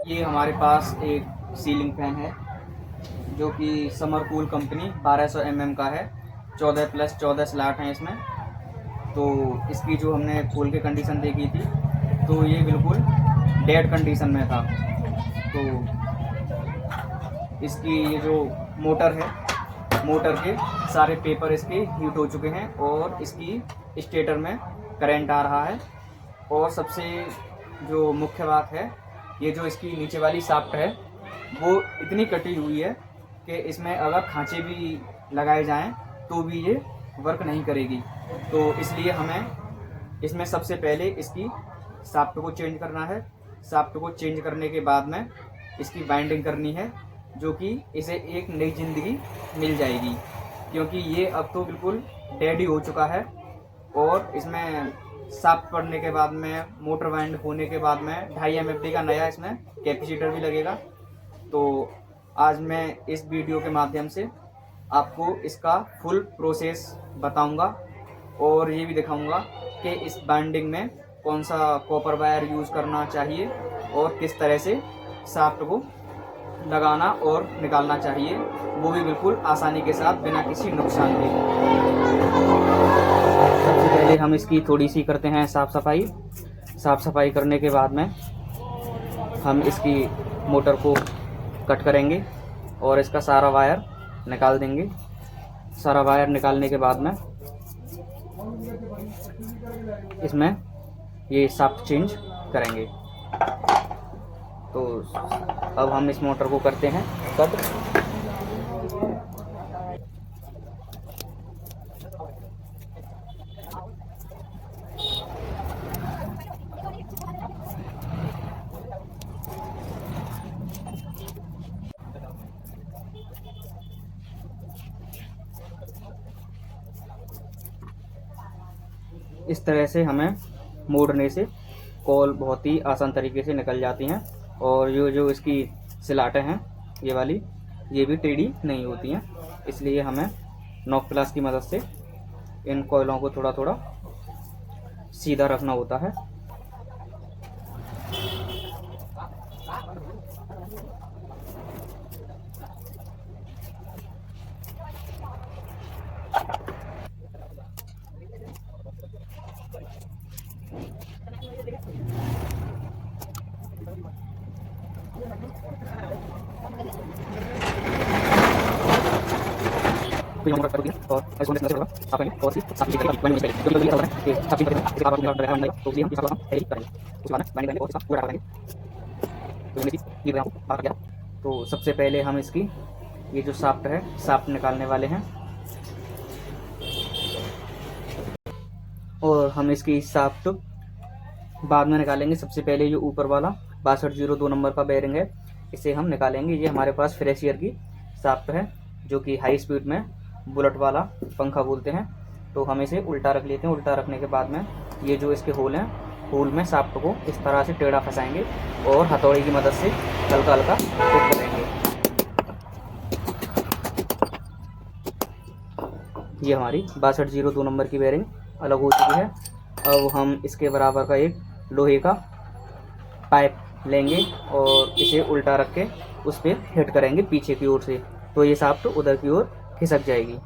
ये हमारे पास एक सीलिंग फैन है जो कि समर कूल कंपनी 1200 mm का है। 14+14 स्लॉट हैं इसमें। तो इसकी जो हमने खोल के कंडीशन देखी थी तो ये बिल्कुल डेड कंडीशन में था। तो इसकी ये जो मोटर है, मोटर के सारे पेपर इसके हीट हो चुके हैं और इसकी स्टेटर में करंट आ रहा है। और सबसे जो मुख्य बात है, ये जो इसकी नीचे वाली शाफ्ट है वो इतनी कटी हुई है कि इसमें अगर खांचे भी लगाए जाएं तो भी ये वर्क नहीं करेगी। तो इसलिए हमें इसमें सबसे पहले इसकी शाफ्ट को चेंज करना है। शाफ्ट को चेंज करने के बाद में इसकी बाइंडिंग करनी है, जो कि इसे एक नई ज़िंदगी मिल जाएगी, क्योंकि ये अब तो बिल्कुल डेड ही हो चुका है। और इसमें शाफ्ट पड़ने के बाद में, मोटर वाइंड होने के बाद में 2.5 MFD का नया इसमें कैपेसिटर भी लगेगा। तो आज मैं इस वीडियो के माध्यम से आपको इसका फुल प्रोसेस बताऊंगा और ये भी दिखाऊंगा कि इस बाइंडिंग में कौन सा कॉपर वायर यूज़ करना चाहिए और किस तरह से शाफ्ट को लगाना और निकालना चाहिए, वो भी बिल्कुल आसानी के साथ बिना किसी नुकसान के। सबसे पहले हम इसकी थोड़ी सी करते हैं साफ़ सफाई करने के बाद में हम इसकी मोटर को कट करेंगे और इसका सारा वायर निकाल देंगे। सारा वायर निकालने के बाद में इसमें ये शाफ्ट चेंज करेंगे। तो अब हम इस मोटर को करते हैं कट। इस तरह से हमें मोड़ने से कॉल बहुत ही आसान तरीके से निकल जाती हैं। और जो इसकी स्लॉटें हैं ये वाली, ये भी टेढ़ी नहीं होती हैं, इसलिए हमें नॉक प्लास की मदद से इन कॉइलों को थोड़ा थोड़ा सीधा रखना होता है। तो ये कर दिया और ऐसे होने से होगा आप करेंगे और इस साथ करेंगे मैंने पहले तो जल्दी होता है कि साथ करेंगे इसके बाद निकाल रहा है तो इसलिए हम इस वाला एडिट करेंगे, उसके बाद बाइंड करेंगे और इसका पूरा करेंगे। तो ये चीज़ ये यहाँ आ गया। तो सबसे पहले हम इसकी ये जो शाफ्ट है, शाफ्ट निकालने वाले हैं और हम इसकी शाफ्ट बाद में निकालेंगे। सबसे पहले जो ऊपर वाला 6202 नंबर का बेयरिंग है, इसे हम निकालेंगे। ये हमारे पास फ्रेशियर की शाफ्ट है जो कि हाई स्पीड में बुलेट वाला पंखा बोलते हैं। तो हम इसे उल्टा रख लेते हैं। उल्टा रखने के बाद में ये जो इसके होल हैं, होल में शाफ्ट को इस तरह से टेढ़ा फंसाएंगे और हथौड़ी की मदद से हल्का हल्का फिट करेंगे। ये हमारी 6202 नंबर की बेयरिंग अलग हो चुकी है। अब हम इसके बराबर का एक लोहे का पाइप लेंगे और इसे उल्टा रख के उस पर हिट करेंगे पीछे की ओर से, तो ये शाफ्ट उधर की ओर खिसक जाएगी।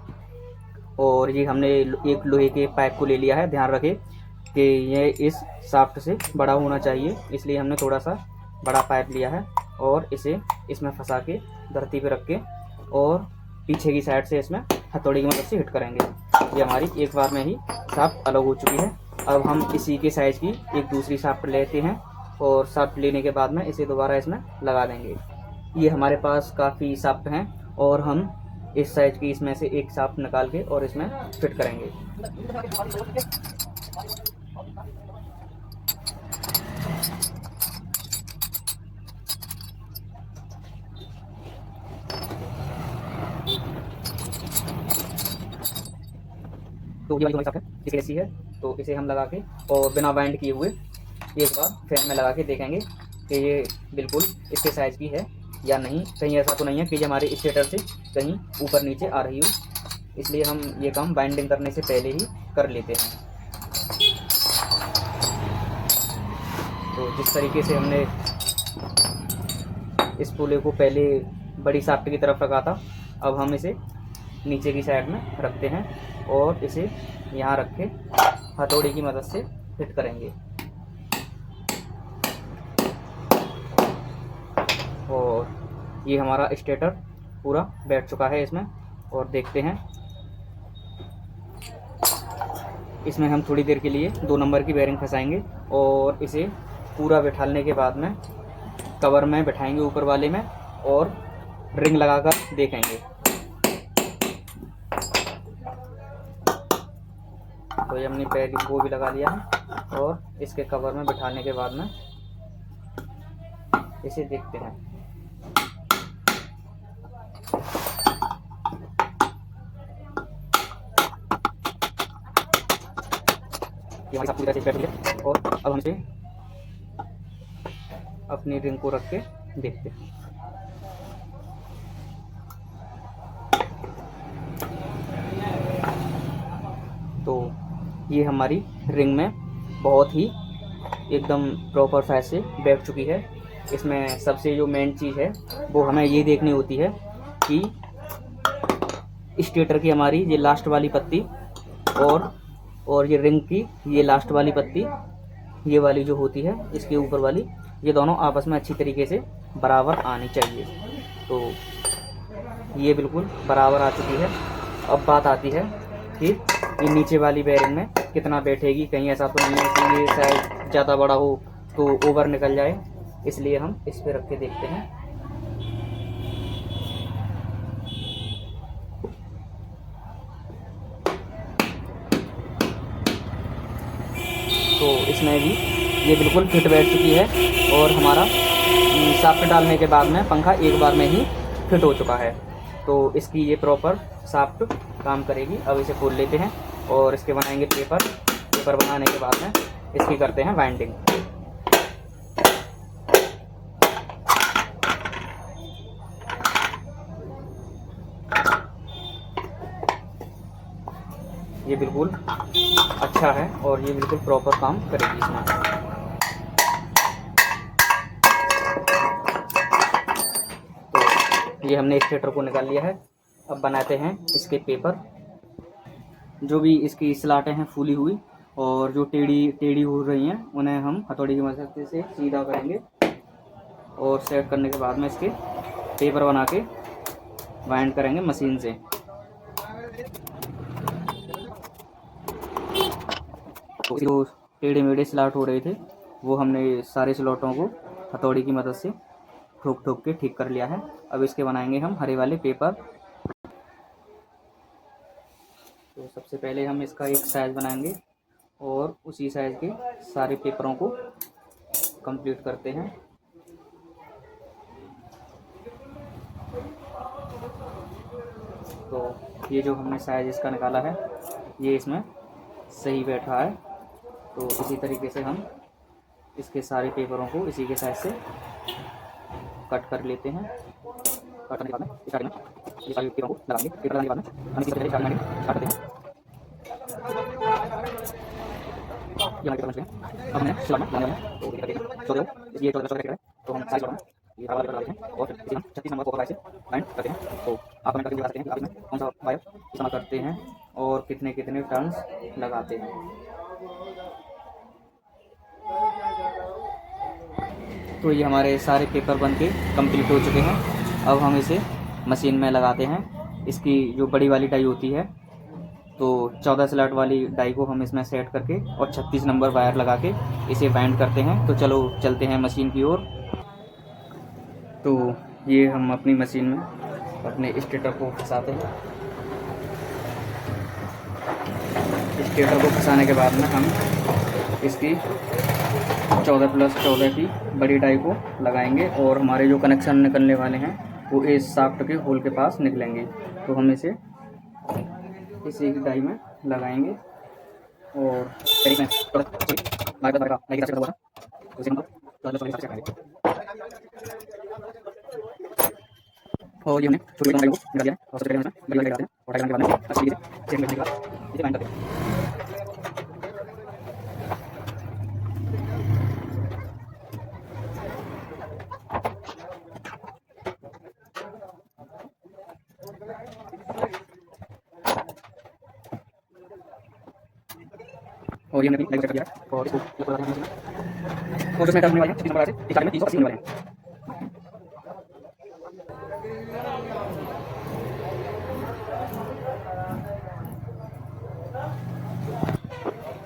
और ये हमने एक लोहे के पाइप को ले लिया है। ध्यान रखें कि ये इस शाफ्ट से बड़ा होना चाहिए, इसलिए हमने थोड़ा सा बड़ा पाइप लिया है और इसे इसमें फंसा के धरती पे रख के और पीछे की साइड से इसमें हथौड़ी की मदद से हिट करेंगे। ये हमारी एक बार में ही शाफ्ट अलग हो चुकी है। अब हम इसी के साइज़ की एक दूसरी शाफ्ट लेते हैं और शाफ्ट लेने के बाद में इसे दोबारा इसमें लगा देंगे। ये हमारे पास काफ़ी शाफ्ट हैं और हम इस साइज की इसमें से एक शाफ्ट निकाल के और इसमें फिट करेंगे। तो ये वाली शाफ्ट है, इसकी ऐसी है, तो इसे हम लगा के और बिना बाइंड किए हुए एक बार फैन में लगा के देखेंगे कि ये बिल्कुल इसके साइज़ की है या नहीं। कहीं ऐसा तो नहीं है कि ये हमारे स्टेटर से कहीं ऊपर नीचे आ रही हो, इसलिए हम ये काम बाइंडिंग करने से पहले ही कर लेते हैं। तो जिस तरीके से हमने इस पुले को पहले बड़ी शाफ्ट की तरफ रखा था, अब हम इसे नीचे की साइड में रखते हैं और इसे यहाँ रख के हथौड़ी की मदद से फिट करेंगे। और ये हमारा स्टेटर पूरा बैठ चुका है इसमें। और देखते हैं, इसमें हम थोड़ी देर के लिए 2 नंबर की बेयरिंग फंसाएंगे और इसे पूरा बैठाने के बाद में कवर में बैठाएंगे ऊपर वाले में और रिंग लगाकर देखेंगे। तो ये हमने पहले वो भी लगा लिया है और इसके कवर में बैठाने के बाद में इसे देखते हैं। ये हमारी सब पूरी तरह से बैठ गई है और अब हम इसे अपनी रिंग को रख के देखते हैं। तो ये हमारी रिंग में बहुत ही एकदम प्रॉपर साइज से बैठ चुकी है। इसमें सबसे जो मेन चीज़ है वो हमें ये देखनी होती है कि स्टेटर की हमारी ये लास्ट वाली पत्ती और ये रिंग की ये लास्ट वाली पत्ती, ये वाली जो होती है इसके ऊपर वाली, ये दोनों आपस में अच्छी तरीके से बराबर आनी चाहिए। तो ये बिल्कुल बराबर आ चुकी है। अब बात आती है कि ये नीचे वाली बेयरिंग में कितना बैठेगी। कहीं ऐसा तो नहीं है कि ये शायद ज़्यादा बड़ा हो तो ओवर निकल जाए, इसलिए हम इस पे रख के देखते हैं। तो इसमें भी ये बिल्कुल फिट बैठ चुकी है और हमारा शाफ्ट डालने के बाद में पंखा एक बार में ही फिट हो चुका है। तो इसकी ये प्रॉपर शाफ्ट काम करेगी। अब इसे खोल लेते हैं और इसके बनाएंगे पेपर बनाने के बाद में इसकी करते हैं वाइंडिंग। ये बिल्कुल अच्छा है और ये बिल्कुल प्रॉपर काम करेगी इसमें। तो ये हमने स्टेटर को निकाल लिया है। अब बनाते हैं इसके पेपर। जो भी इसकी स्लाटें हैं फूली हुई और जो टेढ़ी हो रही हैं उन्हें हम हथौड़ी की मदद से सीधा करेंगे और सेट करने के बाद में इसके पेपर बना के वाइंड करेंगे मशीन से। तो जो टेढ़े मेढ़े स्लॉट हो रहे थे वो हमने सारे स्लॉटों को हथौड़ी की मदद से ठोक के ठीक कर लिया है। अब इसके बनाएंगे हम हरे वाले पेपर। तो सबसे पहले हम इसका एक साइज़ बनाएंगे और उसी साइज़ के सारे पेपरों को कंप्लीट करते हैं। तो ये जो हमने साइज़ इसका निकाला है ये इसमें सही बैठा है। तो इसी तरीके से हम इसके सारे पेपरों को इसी के साइज से कट कर लेते हैं। कट करने के बाद में ये सारे पेपरों को लगाएंगे। पेपर लगाने के बाद में हम इसी तरह स्टार्ट करते हैं। ये हमारे पेपर बन चुके हैं। अब हमने सिला में लगाने वाले हैं। तो ये 14 है तो हम सारे में ये हवा पेपर लगाते हैं और इसे हम 36 नंबर को से बाइंड करते हैं। तो आप कमेंट करके बता सकते हैं कि आप इसमें कौन सा वायर इस्तेमाल करते हैं और कितने टर्न्स लगाते हैं। तो ये हमारे सारे पेपर बनके कंप्लीट हो चुके हैं। अब हम इसे मशीन में लगाते हैं। इसकी जो बड़ी वाली डाई होती है तो 14 स्लॉट वाली डाई को हम इसमें सेट करके और 36 नंबर वायर लगा के इसे बाइंड करते हैं। तो चलो चलते हैं मशीन की ओर। तो ये हम अपनी मशीन में अपने स्टेटर को फंसाते हैं। स्टेटर को फंसाने के बाद में हम इसकी 14+14 की बड़ी डाई को लगाएंगे और हमारे जो कनेक्शन निकलने वाले हैं वो इस शाफ्ट के होल के पास निकलेंगे। तो हम इसे इसी डाई में लगाएंगे और और ये हमने छोटी डाई को निकाल दिया है और सबसे पहले बड़ी डाई लगाते हैं और डाई लगाने के बाद में अच्छी तरीके से चेक करने के बाद इसे बाइंड करते हैं। और ये हमने अपनी सेट किया है और इसको और जो सेंटर होने वाले हैं 36 नंबर से 1 में 380 होने वाले हैं।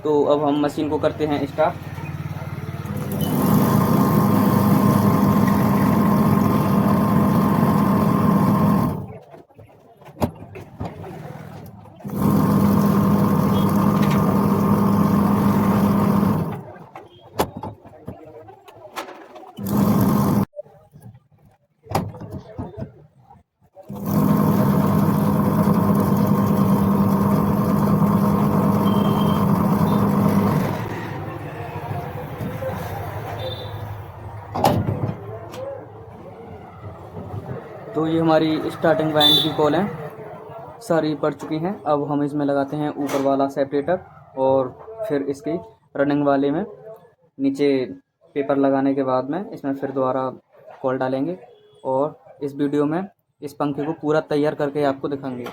तो अब हम मशीन को करते हैं स्टार्ट। तो ये हमारी स्टार्टिंग वाइंड की कॉल है सारी पड़ चुकी हैं। अब हम इसमें लगाते हैं ऊपर वाला सेपरेटर और फिर इसकी रनिंग वाले में नीचे पेपर लगाने के बाद में इसमें फिर दोबारा कॉल डालेंगे और इस वीडियो में इस पंखे को पूरा तैयार करके आपको दिखाएंगे।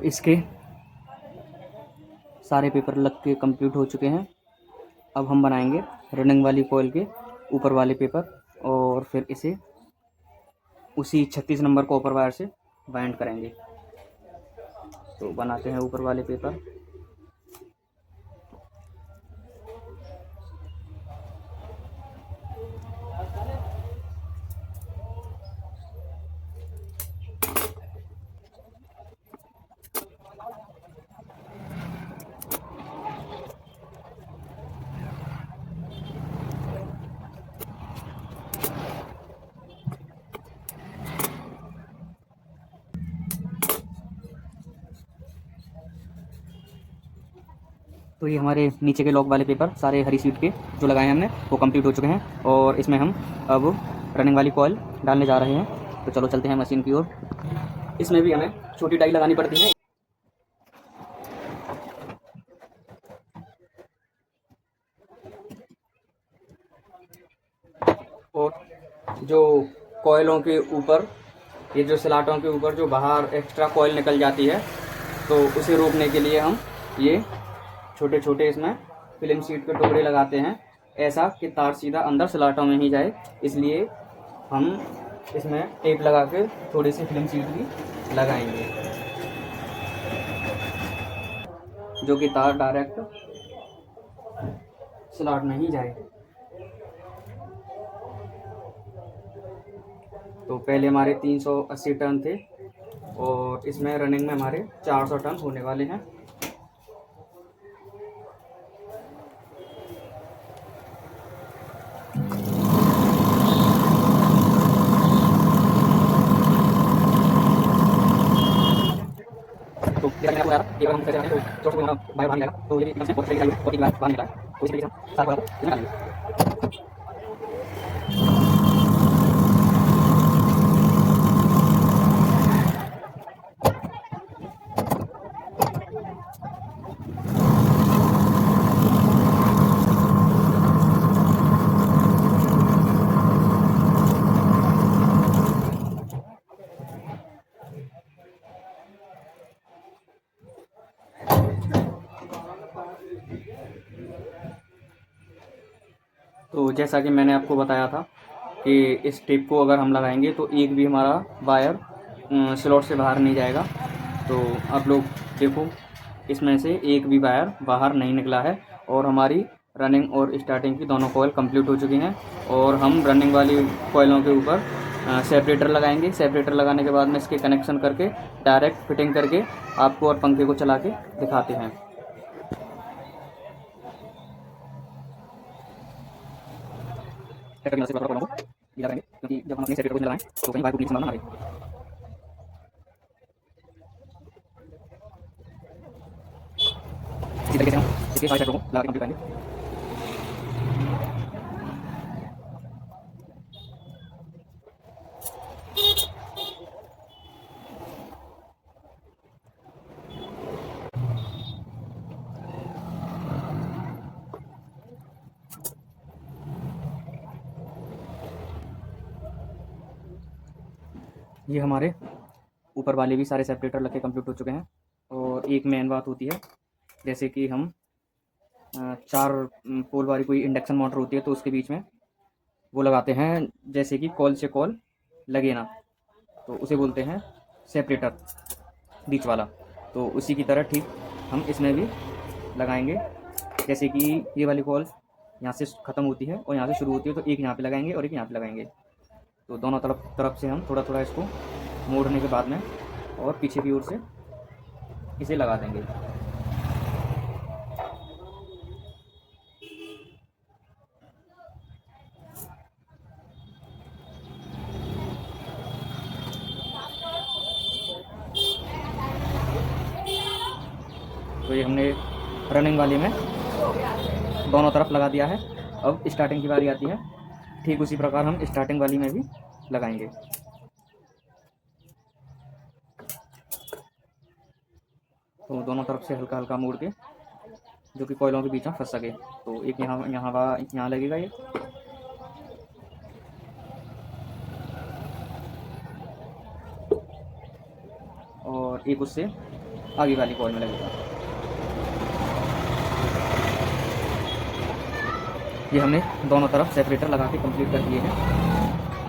इसके सारे पेपर लग के कंप्लीट हो चुके हैं। अब हम बनाएंगे रनिंग वाली कॉइल के ऊपर वाले पेपर और फिर इसे उसी 36 नंबर कॉपर वायर से बाइंड करेंगे। तो बनाते हैं ऊपर वाले पेपर। तो ये हमारे नीचे के लॉक वाले पेपर सारे हरी सीट के जो लगाए हैं हमने वो कंप्लीट हो चुके हैं और इसमें हम अब रनिंग वाली कॉइल डालने जा रहे हैं। तो चलो चलते हैं मशीन की ओर। इसमें भी हमें छोटी डाई लगानी पड़ती है। और जो कॉइलों के ऊपर ये जो स्लाटों के ऊपर जो बाहर एक्स्ट्रा कॉइल निकल जाती है तो उसे रोकने के लिए हम ये छोटे छोटे इसमें फिल्म शीट के टुकड़े लगाते हैं, ऐसा कि तार सीधा अंदर स्लाटों में ही जाए। इसलिए हम इसमें टेप लगा के थोड़ी सी फिल्म शीट भी लगाएंगे जो कि तार डायरेक्ट स्लाट में ही जाए। तो पहले हमारे 380 टन थे और इसमें रनिंग में हमारे 400 टन होने वाले हैं। तो मैंने आपको बताया कि हम कैसे बनाते हैं तो बाहर बाहर निकलेगा। तो ये बहुत सही है और एक बार बाहर निकला तो इस तरीके से साफ बाहर निकालेंगे। तो जैसा कि मैंने आपको बताया था कि इस टेप को अगर हम लगाएंगे तो एक भी हमारा वायर स्लॉट से बाहर नहीं जाएगा। तो आप लोग देखो इसमें से एक भी वायर बाहर नहीं निकला है और हमारी रनिंग और स्टार्टिंग की दोनों कॉइल कंप्लीट हो चुकी हैं। और हम रनिंग वाली कॉइलों के ऊपर सेपरेटर लगाएंगे। सेपरेटर लगाने के बाद में इसके कनेक्शन करके डायरेक्ट फिटिंग करके आपको और पंखे को चला के दिखाते हैं। ट्रैक्टर की मदद से थोड़ा कॉइलों को ढीला करेंगे, क्योंकि जब हम अपने सेपरेटर को लगाएं तो कहीं वायर टूटने की संभावना ना रहे। इसी तरीके से हम इसके सारे सेक्टरों को लगा के कंप्लीट करेंगे। ये हमारे ऊपर वाले भी सारे सेपरेटर लग के कंप्लीट हो चुके हैं। और एक मेन बात होती है, जैसे कि हम 4 पोल वाली कोई इंडक्शन मोटर होती है तो उसके बीच में वो लगाते हैं, जैसे कि कॉल से कॉल लगे ना, तो उसे बोलते हैं सेपरेटर बीच वाला। तो उसी की तरह ठीक हम इसमें भी लगाएंगे, जैसे कि ये वाली कॉल यहाँ से ख़त्म होती है और यहाँ से शुरू होती है, तो एक यहाँ पे लगाएंगे और एक यहाँ पे लगाएंगे। तो दोनों तरफ से हम थोड़ा थोड़ा इसको मोड़ने के बाद में और पीछे की ओर से इसे लगा देंगे। तो ये हमने रनिंग वाली में दोनों तरफ लगा दिया है। अब स्टार्टिंग की बारी आती है, ठीक उसी प्रकार हम स्टार्टिंग वाली में भी लगाएंगे। तो दोनों तरफ से हल्का हल्का मोड़ के, जो कि कोयलों के बीच में फंस सके। तो एक यहाँ लगेगा ये, और एक उससे आगे वाली कॉइल में लगेगा। ये हमने दोनों तरफ सेपरेटर लगा के कंप्लीट कर दिए हैं।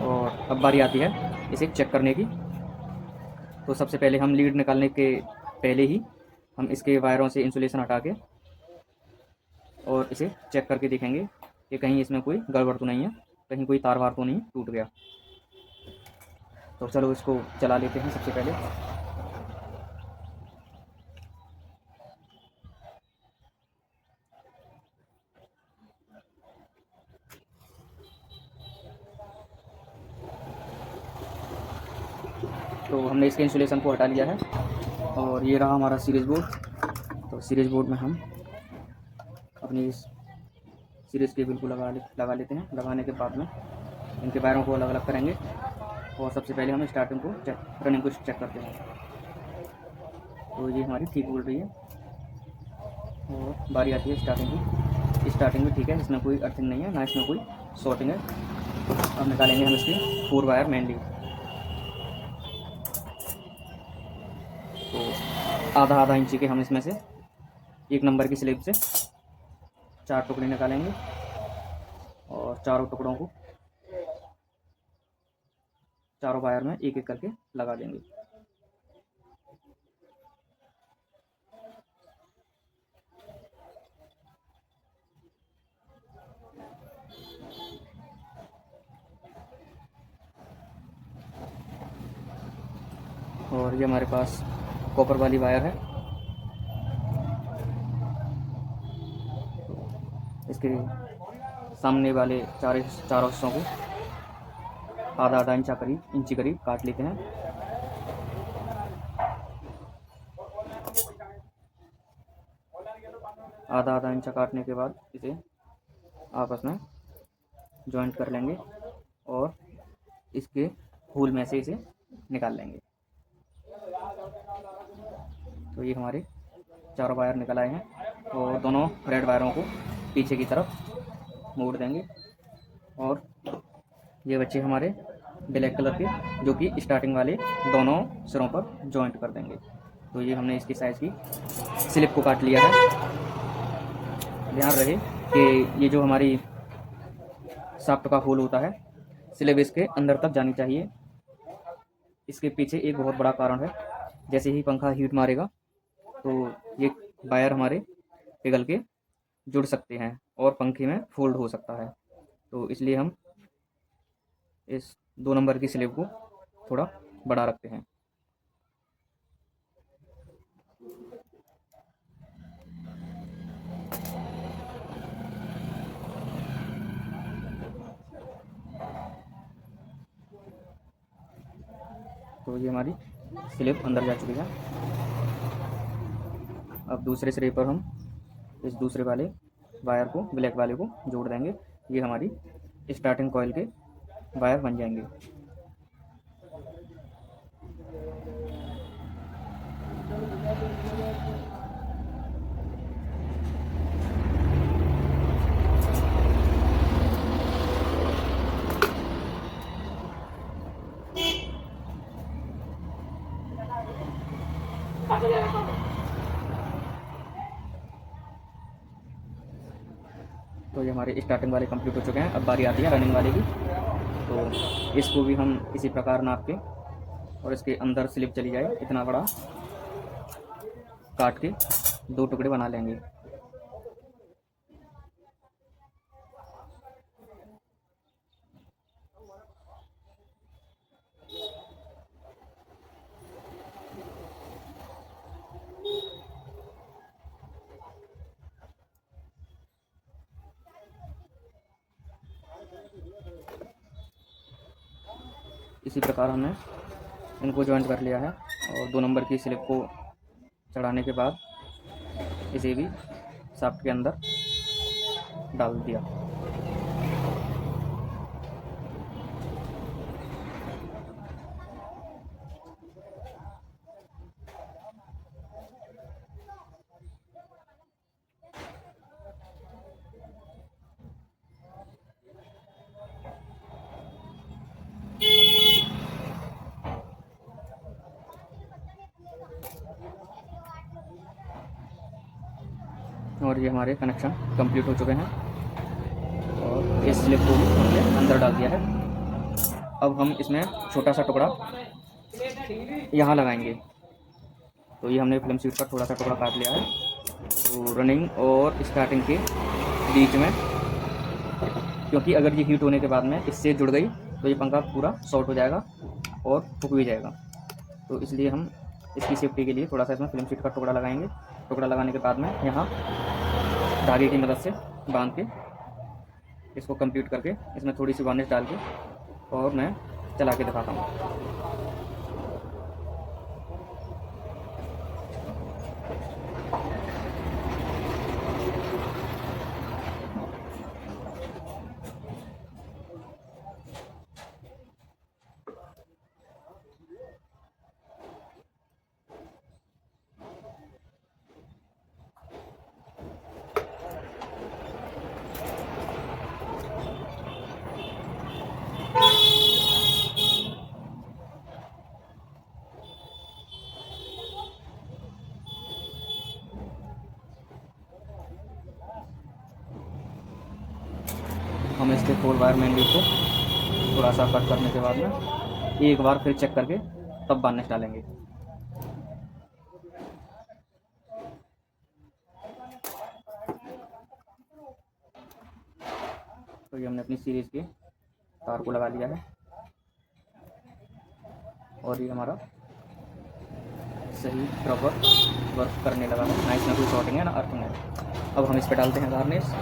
और अब बारी आती है इसे चेक करने की। तो सबसे पहले हम लीड निकालने के पहले ही हम इसके वायरों से इंसुलेशन हटा के और इसे चेक करके देखेंगे कि कहीं इसमें कोई गड़बड़ तो नहीं है, कहीं कोई तार वार तो नहीं टूट गया। तो चलो इसको चला लेते हैं सबसे पहले। तो हमने इसके इंसुलेशन को हटा लिया है और ये रहा हमारा सीरीज बोर्ड। तो सीरीज बोर्ड में हम अपनी इस सीरीज केबल को लगा लेते हैं। लगाने के बाद में इनके वायरों को अलग अलग करेंगे और सबसे पहले हम स्टार्टिंग को रनिंग को चेक करते हैं। तो ये हमारी ठीक बोल रही है और बारी आती है स्टार्टिंग की। स्टार्टिंग में ठीक है, इसमें कोई अर्थिंग नहीं है, ना इसमें कोई शॉर्टिंग है। अब निकालेंगे हम इसकी 4 वायर मेनली। तो आधा इंची के हम इसमें से 1 नंबर की स्लिप से 4 टुकड़े निकालेंगे और चारों टुकड़ों को चारों वायर में एक एक करके लगा देंगे। और ये हमारे पास कॉपर वाली वायर है, इसके सामने वाले चारों हिस्सों को आधा इंची करीब काट लेते हैं। आधा इंचा काटने के बाद इसे आपस में जॉइंट कर लेंगे और इसके होल में से इसे निकाल लेंगे। तो ये हमारे चारों वायर निकल आए हैं और दोनों रेड वायरों को पीछे की तरफ मोड़ देंगे और ये बच्चे हमारे ब्लैक कलर के, जो कि स्टार्टिंग वाले दोनों सिरों पर जॉइंट कर देंगे। तो ये हमने इसकी साइज़ की स्लिप को काट लिया है। ध्यान रहे कि ये जो हमारी शाफ्ट का होल होता है, स्लिप इसके अंदर तक जानी चाहिए। इसके पीछे एक बहुत बड़ा कारण है, जैसे ही पंखा हीट मारेगा तो ये वायर हमारे पिघल के जुड़ सकते हैं और पंखे में फोल्ड हो सकता है। तो इसलिए हम इस 2 नंबर की स्लिप को थोड़ा बड़ा रखते हैं। तो ये हमारी स्लिप अंदर जा चुकी है। अब दूसरे सिरे पर हम इस दूसरे वाले वायर को, ब्लैक वाले को जोड़ देंगे। ये हमारी स्टार्टिंग कॉइल के वायर बन जाएंगे। तो ये हमारे स्टार्टिंग वाले कंप्लीट हो चुके हैं। अब बारी आती है रनिंग वाले की। तो इसको भी हम इसी प्रकार नाप के और इसके अंदर स्लिप चली जाए इतना बड़ा काट के 2 टुकड़े बना लेंगे। इसी प्रकार हमने इनको जॉइंट कर लिया है और 2 नंबर की स्लिप को चढ़ाने के बाद इसे भी शाफ्ट के अंदर डाल दिया। और ये हमारे कनेक्शन कंप्लीट हो चुके हैं और इस स्लिप को भी हमने अंदर डाल दिया है। अब हम इसमें छोटा सा टुकड़ा यहाँ लगाएंगे। तो ये हमने फिल्म शीट पर थोड़ा सा टुकड़ा काट लिया है। तो रनिंग और स्टार्टिंग के बीच में, क्योंकि अगर ये हीट होने के बाद में इससे जुड़ गई तो ये पंखा पूरा शॉर्ट हो जाएगा और फूक भी जाएगा। तो इसलिए हम इसकी सेफ्टी के लिए थोड़ा सा इसमें फिल्म शीट का टुकड़ा लगाएंगे। टुकड़ा लगाने के बाद में यहाँ धागे की मदद से बांध के इसको कंप्लीट करके इसमें थोड़ी सी वार्निश डाल के और मैं चला के दिखाता हूँ। हम इसके 4 वायर मेन लीड को थोड़ा सा कट करने के बाद में एक बार फिर चेक करके तब वार्निश डालेंगे। तो ये हमने अपनी सीरीज के तार को लगा लिया है और ये हमारा सही प्रॉपर वर्क करने लगा है। ना इसमें कोई शॉर्टिंग है ना अर्थिंग है। अब हम इस पर डालते हैं वार्निश।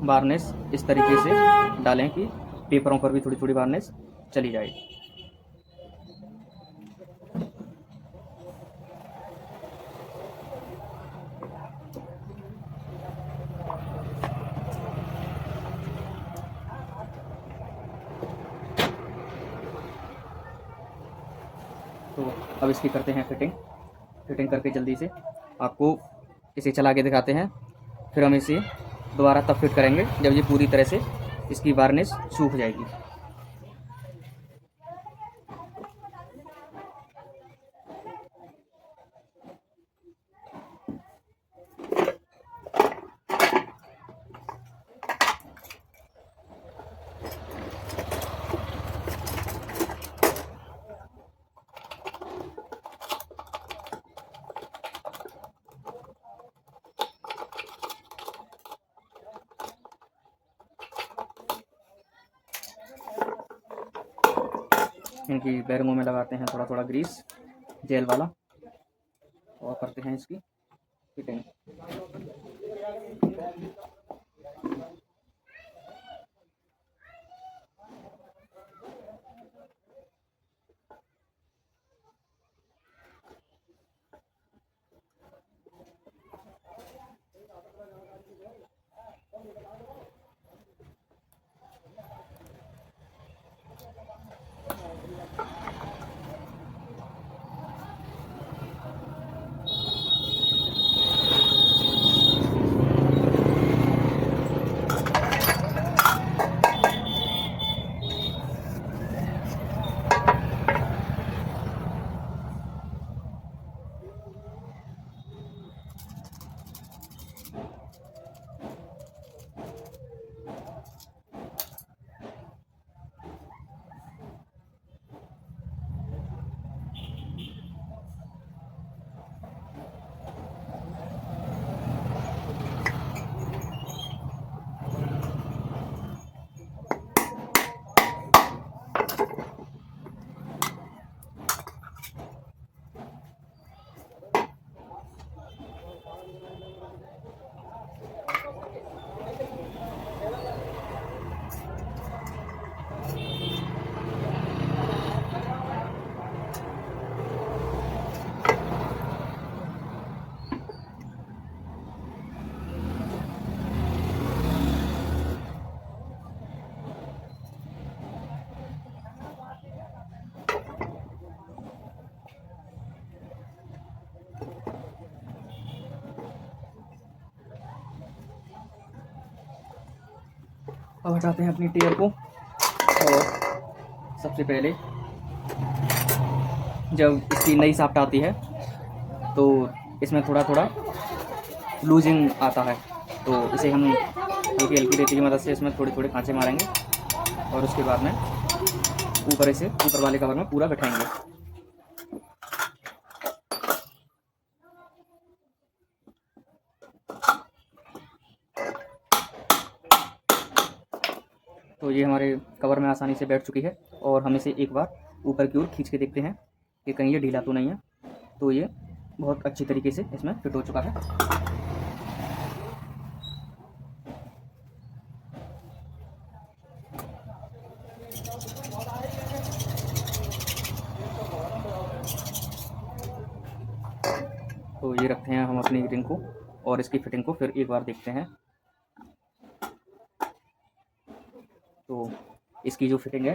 वार्निश इस तरीके से डालें कि पेपरों पर भी थोड़ी थोड़ी वार्निश चली जाए। तो अब इसकी करते हैं फिटिंग करके जल्दी से आपको इसे चला के दिखाते हैं। फिर हम इसे दोबारा तब फिट करेंगे जब ये पूरी तरह से इसकी वार्निश सूख जाएगी। इनकी बैरिंगों में लगाते हैं थोड़ा थोड़ा ग्रीस जेल वाला और करते हैं इसकी फिटिंग। अब हटाते हैं अपनी टेयर को। और सबसे पहले जब इसकी नई शाफ्ट आती है तो इसमें थोड़ा थोड़ा लूजिंग आता है, तो इसे हम हल्की हल्की रेती की मदद से इसमें थोड़े थोड़े खांचे मारेंगे और उसके बाद में ऊपर इसे ऊपर वाले कवर में पूरा बैठाएंगे। तो ये हमारे कवर में आसानी से बैठ चुकी है और हम इसे एक बार ऊपर की ओर खींच के देखते हैं कि कहीं ये ढीला तो नहीं है। तो ये बहुत अच्छी तरीके से इसमें फिट हो चुका है। तो ये रखते हैं हम अपनी रिंग को और इसकी फिटिंग को फिर एक बार देखते हैं। तो इसकी जो फिटिंग है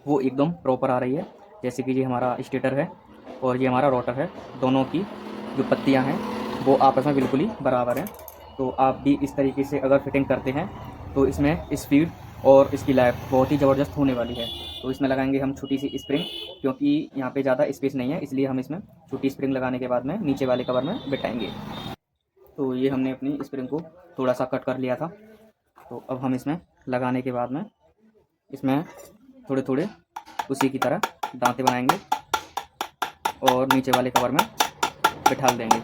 वो एकदम प्रॉपर आ रही है। जैसे कि ये हमारा स्टेटर है और ये हमारा रोटर है, दोनों की जो पत्तियां हैं वो आपस में बिल्कुल ही बराबर हैं। तो आप भी इस तरीके से अगर फिटिंग करते हैं तो इसमें स्पीड और इसकी लाइफ बहुत ही ज़बरदस्त होने वाली है। तो इसमें लगाएंगे हम छोटी सी स्प्रिंग, क्योंकि यहाँ पे ज़्यादा स्पेस नहीं है, इसलिए हम इसमें छोटी स्प्रिंग लगाने के बाद में नीचे वाले कवर में बिठाएंगे। तो ये हमने अपनी स्प्रिंग को थोड़ा सा कट कर लिया था। तो अब हम इसमें लगाने के बाद में इसमें थोड़े थोड़े उसी की तरह दांते बनाएंगे और नीचे वाले कवर में बिठा देंगे।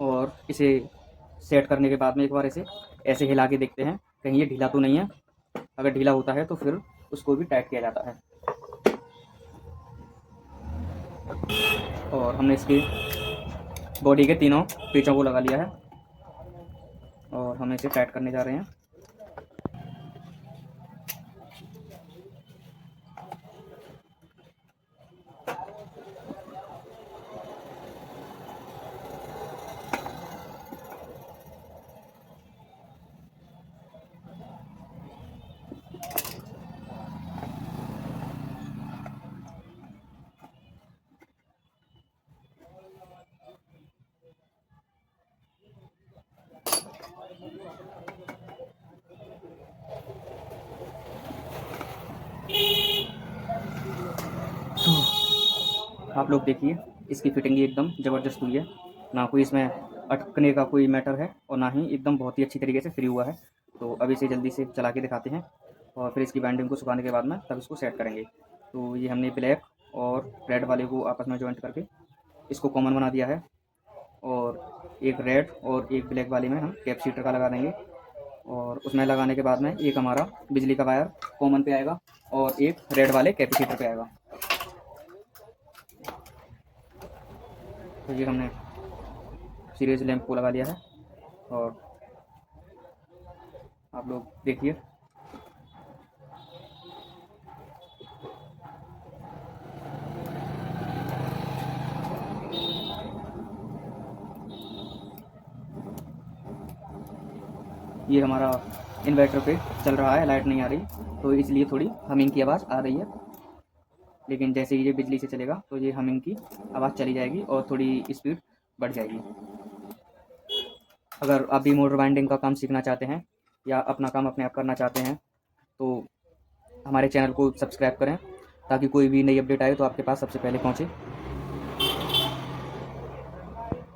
और इसे सेट करने के बाद में एक बार इसे ऐसे हिला के देखते हैं कहीं ये ढीला तो नहीं है। अगर ढीला होता है तो फिर उसको भी टाइट किया जाता है। और हमने इसकी बॉडी के तीनों पेचों को लगा लिया है और हम इसे टाइट करने जा रहे हैं। आप लोग देखिए इसकी फिटिंग एकदम ज़बरदस्त हुई है, ना कोई इसमें अटकने का कोई मैटर है और ना ही एकदम बहुत ही अच्छी तरीके से फ्री हुआ है। तो अभी इसे जल्दी से चला के दिखाते हैं और फिर इसकी बाइंडिंग को सुखाने के बाद में तब इसको सेट करेंगे। तो ये हमने ब्लैक और रेड वाले को आपस में जॉइंट करके इसको कॉमन बना दिया है और एक रेड और एक ब्लैक वाले में हम कैपेसिटर का लगा देंगे और उसमें लगाने के बाद में एक हमारा बिजली का वायर कॉमन पे आएगा और एक रेड वाले कैपेसिटर पे आएगा। तो ये हमने सीरीज लैंप को लगा लिया है और आप लोग देखिए। ये हमारा इन्वर्टर पे चल रहा है, लाइट नहीं आ रही तो इसलिए थोड़ी हमिंग की आवाज़ आ रही है, लेकिन जैसे ही ये बिजली से चलेगा तो ये हमिंग की आवाज़ चली जाएगी और थोड़ी स्पीड बढ़ जाएगी। अगर आप भी मोटर वाइंडिंग का काम सीखना चाहते हैं या अपना काम अपने आप करना चाहते हैं तो हमारे चैनल को सब्सक्राइब करें ताकि कोई भी नई अपडेट आए तो आपके पास सबसे पहले पहुँचे।